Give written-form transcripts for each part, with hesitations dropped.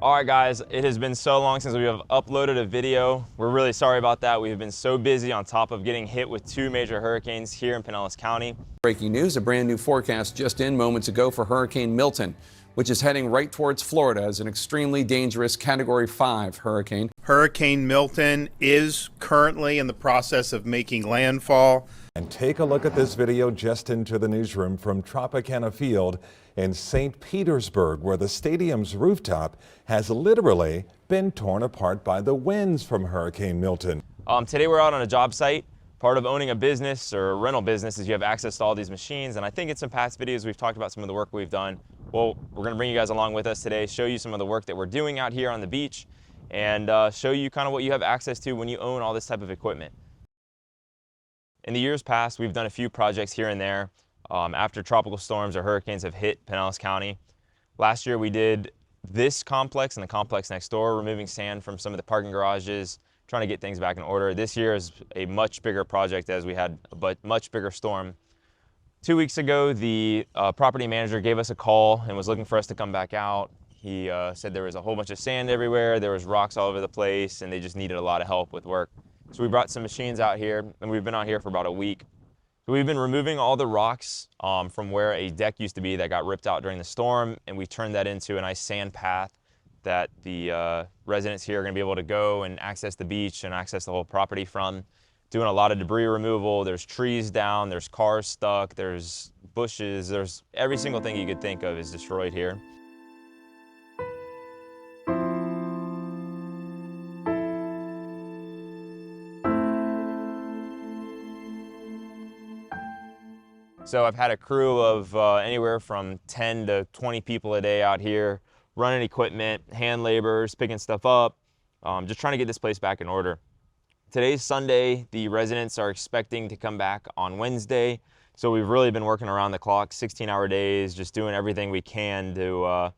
All right, guys, it has been so long since we have uploaded a video. We're really sorry about that. We've been so busy on top of getting hit with 2 major hurricanes here in Pinellas County. Breaking news, a brand new forecast just in moments ago for Hurricane Milton, which is heading right towards Florida as an extremely dangerous Category 5 hurricane. Hurricane Milton is currently in the process of making landfall. And take a look at this video just into the newsroom from Tropicana Field in St. Petersburg, where the stadium's rooftop has literally been torn apart by the winds from Hurricane Milton. Today we're out on a job site. Part of owning a business or a rental business is you have access to all these machines, and I think in some past videos we've talked about some of the work we've done. Well, we're going to bring you guys along with us today, show you some of the work that we're doing out here on the beach, and show you kind of what you have access to when you own all this type of equipment. In the years past, we've done a few projects here and there after tropical storms or hurricanes have hit Pinellas County. Last year we did this complex and the complex next door, removing sand from some of the parking garages, trying to get things back in order. This year is a much bigger project as we had a much bigger storm. 2 weeks ago, the property manager gave us a call and was looking for us to come back out. He said there was a whole bunch of sand everywhere, there was rocks all over the place, and they just needed a lot of help with work. So we brought some machines out here, and we've been out here for about a week. So we've been removing all the rocks from where a deck used to be that got ripped out during the storm, and we turned that into a nice sand path that the residents here are going to be able to go and access the beach and access the whole property from. Doing a lot of debris removal. There's trees down, there's cars stuck, there's bushes, there's every single thing you could think of is destroyed here. So I've had a crew of anywhere from 10 to 20 people a day out here running equipment, hand laborers, picking stuff up, just trying to get this place back in order. Today's Sunday. The residents are expecting to come back on Wednesday. So we've really been working around the clock, 16-hour days, just doing everything we can to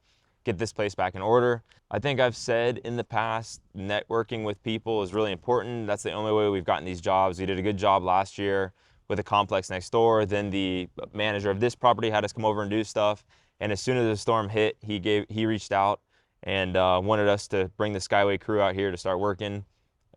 get this place back in order. I think I've said in the past, networking with people is really important. That's the only way we've gotten these jobs. We did a good job last year with a complex next door. Then the manager of this property had us come over and do stuff. And as soon as the storm hit, he reached out and wanted us to bring the Skyway crew out here to start working.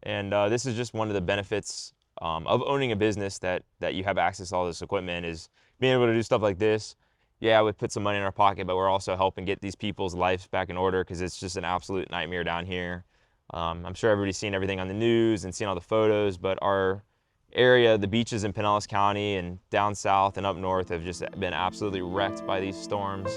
And this is just one of the benefits of owning a business that you have access to all this equipment, is being able to do stuff like this. Yeah, we put some money in our pocket, but we're also helping get these people's lives back in order, because it's just an absolute nightmare down here. I'm sure everybody's seen everything on the news and seen all the photos, but our area, the beaches in Pinellas County and down south and up north, have just been absolutely wrecked by these storms.